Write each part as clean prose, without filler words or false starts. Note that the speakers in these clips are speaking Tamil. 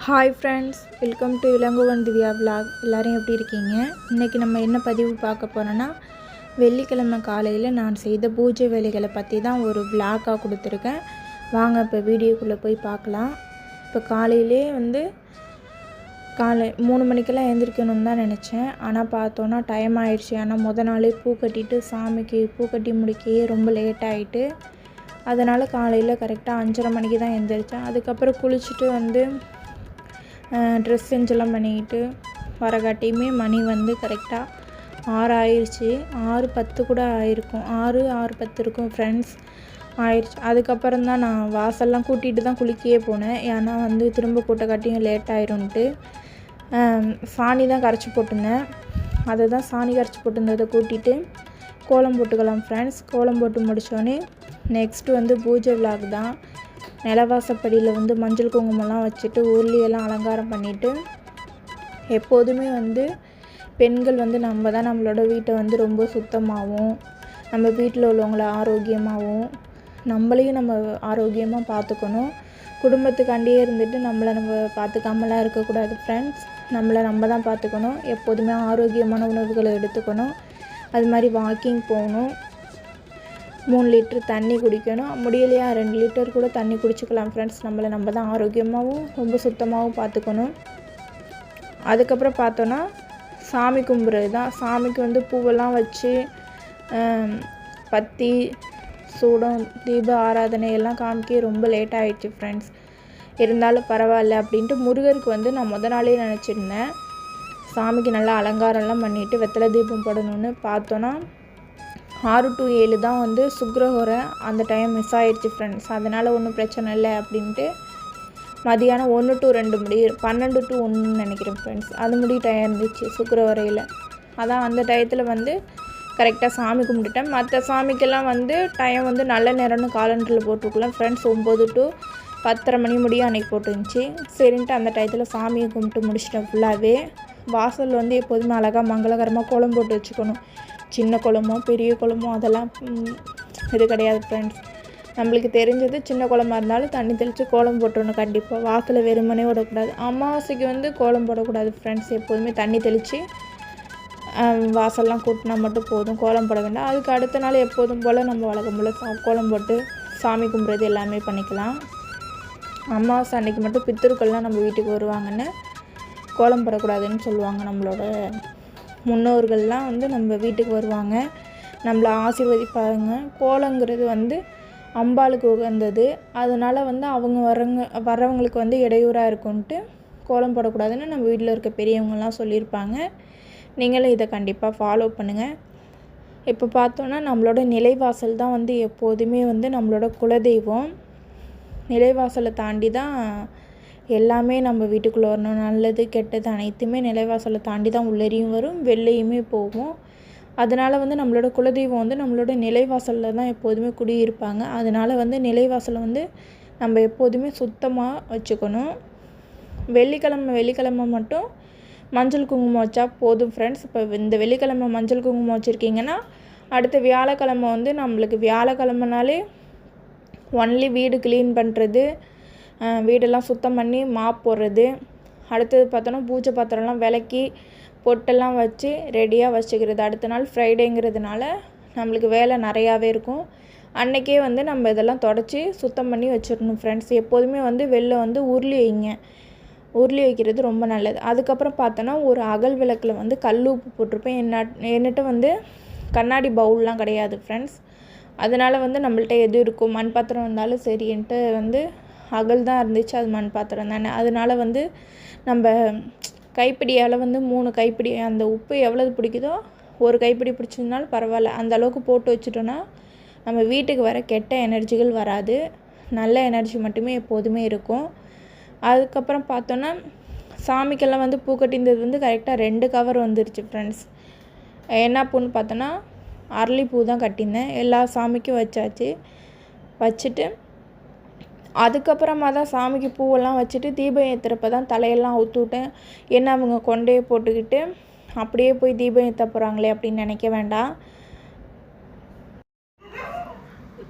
Hi friends, welcome to Ilangovan Divya vlog. எல்லோரும் எப்படி இருக்கீங்க? இன்றைக்கி நம்ம என்ன பதிவு பார்க்க போகிறோன்னா, வெள்ளிக்கிழமை காலையில் நான் செய்த பூஜை வேலைகளை பற்றி தான் ஒரு விலாக்காக கொடுத்துருக்கேன். வாங்க இப்போ வீடியோக்குள்ளே போய் பார்க்கலாம். இப்போ காலையிலே காலை 3 மணிக்கெல்லாம் எழுந்திரிக்கணும்னு தான் நினச்சேன். ஆனால் பார்த்தோன்னா டைம் ஆகிடுச்சு. ஆனால் நாளே பூ கட்டிட்டு சாமிக்கு பூ கட்டி முடிக்கையே ரொம்ப லேட் ஆகிட்டு, அதனால் காலையில் கரெக்டாக 5:30 மணிக்கு தான் எழுந்திரிச்சேன். அதுக்கப்புறம் குளிச்சுட்டு ட்ரெஸ் செஞ்செல்லாம் பண்ணிக்கிட்டு வரகாட்டியுமே மணி கரெக்டாக 6 ஆயிடுச்சு. 6:10 கூட ஆயிருக்கும், 6:10 இருக்கும் ஃப்ரெண்ட்ஸ் ஆயிடுச்சு. அதுக்கப்புறம் தான் நான் வாசல்லாம் கூட்டிகிட்டு தான் குளிக்கையே போனேன். ஏன்னா திரும்ப கூட்டக்காட்டியும் லேட் ஆயிரும்ன்ட்டு சாணி தான் கரைச்சி போட்டிருந்தேன். அதை தான் சாணி கரைச்சி போட்டிருந்ததை கூட்டிகிட்டு கோலம் போட்டுக்கலாம் ஃப்ரெண்ட்ஸ். கோலம் போட்டு முடித்தோடனே நெக்ஸ்ட்டு பூஜை விலாக் தான். நிலவாசப்படியில் மஞ்சள் குங்குமம்லாம் வச்சுட்டு ஊர்லியெல்லாம் அலங்காரம் பண்ணிவிட்டு, எப்போதுமே பெண்கள் நம்ம தான் நம்மளோட வீட்டை ரொம்ப சுத்தமாகவும், நம்ம வீட்டில் உள்ளவங்கள ஆரோக்கியமாகவும், நம்மளையும் நம்ம ஆரோக்கியமாக பார்த்துக்கணும். குடும்பத்துக்காண்டியே இருந்துட்டு நம்மளை நம்ம பார்த்துக்காமலாம் இருக்கக்கூடாது ஃப்ரெண்ட்ஸ். நம்மளை நம்ம தான் பார்த்துக்கணும். எப்போதுமே ஆரோக்கியமான உணவுகளை எடுத்துக்கணும். அது மாதிரி வாக்கிங் போகணும். 3 லிட்டர் தண்ணி குடிக்கணும். முடியலையா 2 லிட்டர் கூட தண்ணி குடிச்சிக்கலாம் ஃப்ரெண்ட்ஸ். நம்மளை நம்ம தான் ஆரோக்கியமாகவும் ரொம்ப சுத்தமாகவும் பார்த்துக்கணும். அதுக்கப்புறம் பார்த்தோன்னா சாமி கும்பிட்றது தான். சாமிக்கு பூவெல்லாம் வச்சு பத்தி சூடம் தீப ஆராதனை எல்லாம் காமிக்க ரொம்ப லேட் ஆகிடுச்சு ஃப்ரெண்ட்ஸ். இருந்தாலும் பரவாயில்ல அப்படின்ட்டு முருகருக்கு நான் நாளே நினச்சிருந்தேன். சாமிக்கு நல்லா அலங்காரம்லாம் பண்ணிவிட்டு வெத்தலை தீபம் போடணும்னு பார்த்தோன்னா 6 to 7 தான் சுக்ரஹோரை. அந்த டைம் மிஸ் ஆகிடுச்சு ஃப்ரெண்ட்ஸ். அதனால் ஒன்றும் பிரச்சனை இல்லை அப்படின்ட்டு மதியானம் 1 to 2 முடி 12 to 1 நினைக்கிறேன் ஃப்ரெண்ட்ஸ். அது முடி டைம் இருந்துச்சு சுக்ரஹோரையில். அதான் அந்த டயத்தில் கரெக்டாக சாமி கும்பிட்டுட்டேன். மற்ற சாமிக்கெல்லாம் டைம் நல்ல நேரம்னு காலண்டரில் போட்டிருக்கலாம் ஃப்ரெண்ட்ஸ். 9 to 10:30 மணி முடியும் அன்றைக்கி போட்டுருந்துச்சு. சரின்ட்டு அந்த டயத்தில் சாமியை கும்பிட்டு முடிச்சிட்டேன் ஃபுல்லாகவே. வாசல் எப்போதுமே அழகாக மங்களகரமாக கோலம் போட்டு வச்சுக்கணும். சின்ன குளமோ பெரிய குளமோ அதெல்லாம் இது கிடையாது ஃப்ரெண்ட்ஸ். நம்மளுக்கு தெரிஞ்சது சின்ன குளமாக இருந்தாலும் தண்ணி தெளித்து கோலம் போட்டுடணும் கண்டிப்பாக. வாக்கில் வெறுமனே விடக்கூடாது. அமாவாசைக்கு கோலம் போடக்கூடாது ஃப்ரெண்ட்ஸ். எப்போதுமே தண்ணி தெளித்து வாசல்லாம் கூட்டினா மட்டும் போதும், கோலம் போட வேண்டாம். அதுக்கு அடுத்த நாள் எப்போதும் போல் நம்ம வழக்கம் போல் கோலம் போட்டு சாமி கும்பிட்றது எல்லாமே பண்ணிக்கலாம். அமாவாசை அன்றைக்கி மட்டும் பித்திருக்கள்லாம் நம்ம வீட்டுக்கு வருவாங்கன்னு கோலம் போடக்கூடாதுன்னு சொல்லுவாங்க. நம்மளோட முன்னோர்கள்லாம் நம்ம வீட்டுக்கு வருவாங்க, நம்மளை ஆசீர்வதிப்பாங்க. கோலங்கிறது அம்பாளுக்கு உகந்தது. அதனால் அவங்க வர்றவங்களுக்கு இடையூறாக இருக்கும்ன்ட்டு கோலம் போடக்கூடாதுன்னு நம்ம வீட்டில் இருக்க பெரியவங்கள்லாம் சொல்லியிருப்பாங்க. நீங்களும் இதை கண்டிப்பாக ஃபாலோ பண்ணுங்கள். இப்போ பார்த்தோன்னா நம்மளோட நிலைவாசல் தான் எப்போதுமே நம்மளோட குலதெய்வம். நிலைவாசலை தாண்டி தான் எல்லாமே நம்ம வீட்டுக்குள்ளே வரணும். நல்லது கெட்டது அனைத்துமே நிலைவாசலை தாண்டி தான் உள்ளேயும் வரும், வெளிலையுமே போகும். அதனால் நம்மளோட குலதெய்வம் நம்மளோட நிலைவாசலில் தான் எப்போதுமே குடியிருப்பாங்க. அதனால் நிலைவாசலை நம்ம எப்போதுமே சுத்தமாக வச்சுக்கணும். வெள்ளிக்கிழமை மட்டும் மஞ்சள் குங்குமம் வச்சா போதும் ஃப்ரெண்ட்ஸ். இப்போ இந்த வெள்ளிக்கிழமை மஞ்சள் குங்குமம் வச்சுருக்கீங்கன்னா அடுத்த வியாழக்கிழமை நம்மளுக்கு வியாழக்கிழமைனாலே ஒன்லி வீடு க்ளீன் பண்ணுறது, வீடெல்லாம் சுத்தம் பண்ணி மாப் போடுறது. அடுத்தது பார்த்தோன்னா பூஜை பாத்திரம்லாம் விளக்கி பொட்டெல்லாம் வச்சு ரெடியாக வச்சுக்கிறது. அடுத்த நாள் ஃப்ரைடேங்கிறதுனால நம்மளுக்கு வேலை நிறையாவே இருக்கும். அன்றைக்கே நம்ம இதெல்லாம் தொடச்சி சுத்தம் பண்ணி வச்சிடணும் ஃப்ரெண்ட்ஸ். எப்போதுமே வெளில உருளி வைங்க. உருளி வைக்கிறது ரொம்ப நல்லது. அதுக்கப்புறம் பார்த்தோன்னா ஒரு அகல் விளக்கில் கல் உப்பு போட்டிருப்பேன். என்கிட்ட கண்ணாடி பவுல்லாம் கிடையாது ஃப்ரெண்ட்ஸ். அதனால் நம்மள்ட்ட எது இருக்கும், மண் பாத்திரம் இருந்தாலும் சரின்ட்டு அகல் தான் இருந்துச்சு. அது மண் பாத்திரம் தானே. அதனால் நம்ம கைப்பிடியால் 3 கைப்பிடி அந்த உப்பு எவ்வளவு பிடிக்குதோ ஒரு கைப்பிடி பிடிச்சிருந்தாலும் பரவாயில்ல, அந்த அளவுக்கு போட்டு வச்சுட்டோன்னா நம்ம வீட்டுக்கு வர கெட்ட எனர்ஜிகள் வராது, நல்ல எனர்ஜி மட்டுமே எப்போதுமே இருக்கும். அதுக்கப்புறம் பார்த்தோன்னா சாமிக்கெல்லாம் பூ கட்டியிருந்தது கரெக்டாக 2 கவர் வந்துருச்சு ஃப்ரெண்ட்ஸ். என்ன பூன்னு பார்த்தோன்னா அரளிப்பூ தான் கட்டியிருந்தேன். எல்லா சாமிக்கும் வச்சுட்டு அதுக்கப்புறமா தான் சாமிக்கு பூவெல்லாம் வச்சுட்டு தீபம் ஏற்றுறப்ப தான் தலையெல்லாம் அவுத்து விட்டேன். ஏன்னா அவங்க கொண்டையை போட்டுக்கிட்டு அப்படியே போய் தீபம் ஏற்ற போகிறாங்களே அப்படின்னு நினைக்க வேண்டாம்.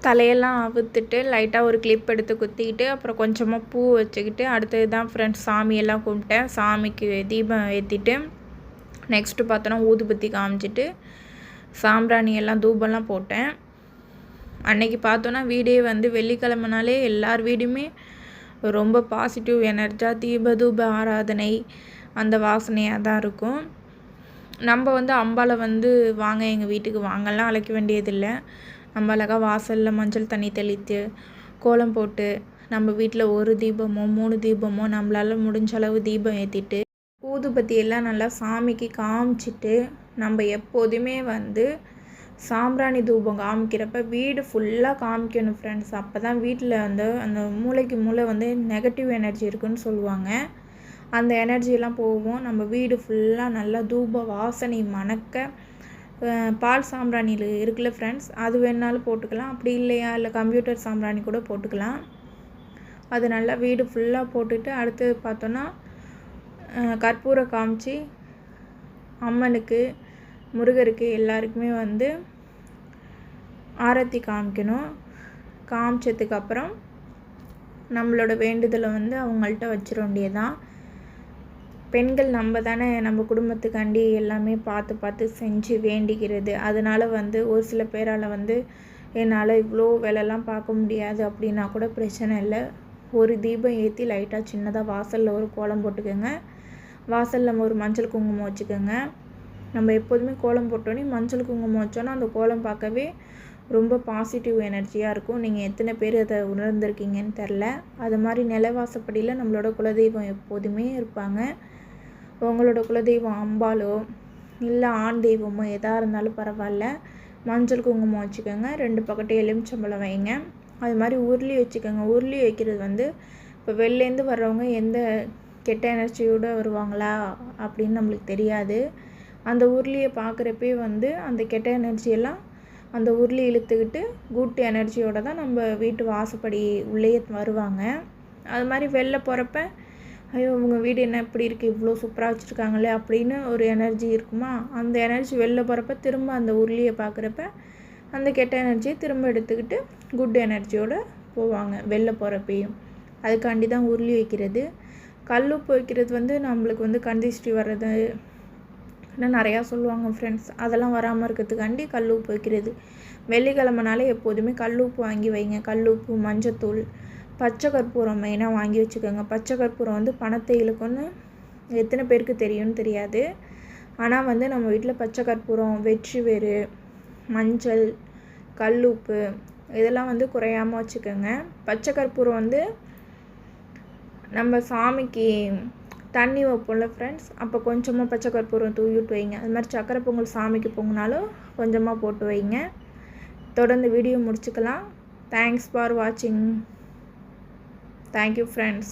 தலையெல்லாம் அவுத்துட்டு லைட்டாக ஒரு கிளிப் எடுத்து குத்திக்கிட்டு அப்புறம் கொஞ்சமாக பூ வச்சுக்கிட்டு அடுத்தது தான் ஃப்ரெண்ட்ஸ் சாமியெல்லாம் கும்பிட்டேன். சாமிக்கு தீபம் ஏற்றிட்டு நெக்ஸ்ட்டு பார்த்தோன்னா ஊதுபத்தி காமிச்சிட்டு சாம்பிராணி எல்லாம் தூபம்லாம் போட்டேன். அன்றைக்கி பார்த்தோன்னா வீடே வந்து வெள்ளிக்கிழமைனாலே எல்லார் வீடுமே ரொம்ப பாசிட்டிவ் எனர்ஜியாக தூப ஆராதனை அந்த வாசனையாக தான் இருக்கும். நம்ம வந்து அம்பாவை வந்து வாங்க எங்கள் வீட்டுக்கு வாங்கலாம் அழைக்க வேண்டியதில்லை. நம்ம அழகாக வாசலில் மஞ்சள் தண்ணி தெளித்து கோலம் போட்டு நம்ம வீட்டில் 1 தீபமோ 3 தீபமோ நம்மளால் முடிஞ்ச அளவு தீபம் ஏற்றிட்டு ஊதுபத்தி எல்லாம் நல்லா சாமிக்கு காமிச்சிட்டு நம்ம எப்போதுமே வந்து சாம்பிராணி தூபம் காமிக்கிறப்ப வீடு ஃபுல்லாக காமிக்கணும் ஃப்ரெண்ட்ஸ். அப்போ தான் வீட்டில் வந்து அந்த மூளைக்கு மூளை வந்து நெகட்டிவ் எனர்ஜி இருக்குதுன்னு சொல்லுவாங்க. அந்த எனர்ஜியெல்லாம் போகும். நம்ம வீடு ஃபுல்லாக நல்லா தூப வாசனை மணக்க பால் சாம்பிராணியில் இருக்குல்ல ஃப்ரெண்ட்ஸ், அது வேணாலும் போட்டுக்கலாம். அப்படி இல்லையா இல்லை கம்ப்யூட்டர் சாம்பிராணி கூட போட்டுக்கலாம். அது நல்லா வீடு ஃபுல்லாக போட்டுட்டு அடுத்தது பார்த்தோன்னா கற்பூரம் காமிச்சு அம்மனுக்கு முருகருக்கு எல்லாருக்குமே வந்து ஆரத்தி காமிக்கணும். காமிச்சதுக்கப்புறம் நம்மளோட வேண்டுதலை வந்து அவங்கள்ட்ட வச்சிட வேண்டியதான். பெண்கள் நம்ம தானே நம்ம குடும்பத்துக்காண்டி எல்லாமே பார்த்து செஞ்சு வேண்டிக்கிறது. அதனால் வந்து ஒரு சில பேரால் வந்து என்னால் இவ்வளோ வேலைலாம் பார்க்க முடியாது அப்படின்னா கூட பிரச்சனை இல்லை. ஒரு தீபம் ஏற்றி லைட்டாக சின்னதாக வாசலில் ஒரு கோலம் போட்டுக்கோங்க. வாசலில் ஒரு மஞ்சள் குங்குமம் வச்சுக்கோங்க. நம்ம எப்போதுமே கோலம் போட்டோன்னே மஞ்சள் குங்குமம் வச்சோன்னா அந்த கோலம் பார்க்கவே ரொம்ப பாசிட்டிவ் எனர்ஜியாக இருக்கும். நீங்கள் எத்தனை பேர் அதை உணர்ந்திருக்கீங்கன்னு தெரில. அது மாதிரி நிலவாசப்படியில் நம்மளோட குலதெய்வம் எப்போதுமே இருப்பாங்க. உங்களோட குலதெய்வம் அம்பாலோ இல்லை ஆண் தெய்வமோ எதாக இருந்தாலும் பரவாயில்ல, மஞ்சள் குங்குமம் வச்சுக்கோங்க. 2 பக்கத்து எலுமிச்சம்பழம் வைங்க. அது மாதிரி உருளி வச்சுக்கோங்க. உருளி வைக்கிறது வந்து இப்போ வெளிலேருந்து வர்றவங்க எந்த கெட்ட எனர்ஜியோடு வருவாங்களா அப்படின்னு நம்மளுக்கு தெரியாது. அந்த உருளியை பார்க்குறப்பே வந்து அந்த கெட்ட எனர்ஜியெல்லாம் அந்த உருளி இழுத்துக்கிட்டு குட் எனர்ஜியோடு தான் நம்ம வீட்டு வாசப்படி உள்ளே வருவாங்க. அது மாதிரி வெளில போகிறப்ப ஐயோ உங்கள் வீடு என்ன இப்படி இருக்குது, இவ்வளோ சூப்பராக வச்சுருக்காங்களே அப்படின்னு ஒரு எனர்ஜி இருக்குமா, அந்த எனர்ஜி வெளில போகிறப்ப திரும்ப அந்த உருளியை பார்க்குறப்ப அந்த கெட்ட எனர்ஜியை திரும்ப எடுத்துக்கிட்டு குட் எனர்ஜியோடு போவாங்க வெளில போகிறப்பையும். அதுக்காண்டி தான் உருளி வைக்கிறது. கல்லுப்பு வைக்கிறது வந்து நம்மளுக்கு வந்து கந்திஷ்டி வர்றது இன்னும் நிறையா சொல்லுவாங்க ஃப்ரெண்ட்ஸ். அதெல்லாம் வராமல் இருக்கிறதுக்காண்டி கல்லுப்பு வைக்கிறது. வெள்ளிக்கிழமைனாலே எப்போதுமே கல்லுப்பு வாங்கி வைங்க. கல்லுப்பு, மஞ்சத்தூள், பச்சை கற்பூரம் மெயினாக வாங்கி வச்சுக்கோங்க. பச்சை கற்பூரம் வந்து பணத்தை இழுக்குன்னு எத்தனை பேருக்கு தெரியும்னு தெரியாது. ஆனால் வந்து நம்ம வீட்டில் பச்சை கற்பூரம், வெற்றி வேறு, மஞ்சள், கல்லுப்பு இதெல்லாம் வந்து குறையாமல் வச்சுக்கோங்க. பச்சை கற்பூரம் வந்து நம்ம சாமிக்கு தண்ணி வைப்போம்ல ஃப்ரெண்ட்ஸ், அப்போ கொஞ்சமாக பச்சை கற்பூரம் தூவிட்டு வைங்க. அது மாதிரி சக்கரை பொங்கல் சாமிக்கு பொங்கினாலும் கொஞ்சமாக போட்டு வைங்க. தொடர்ந்து வீடியோ முடிச்சுக்கலாம். தேங்க்ஸ் ஃபார் வாட்சிங். Thank you friends.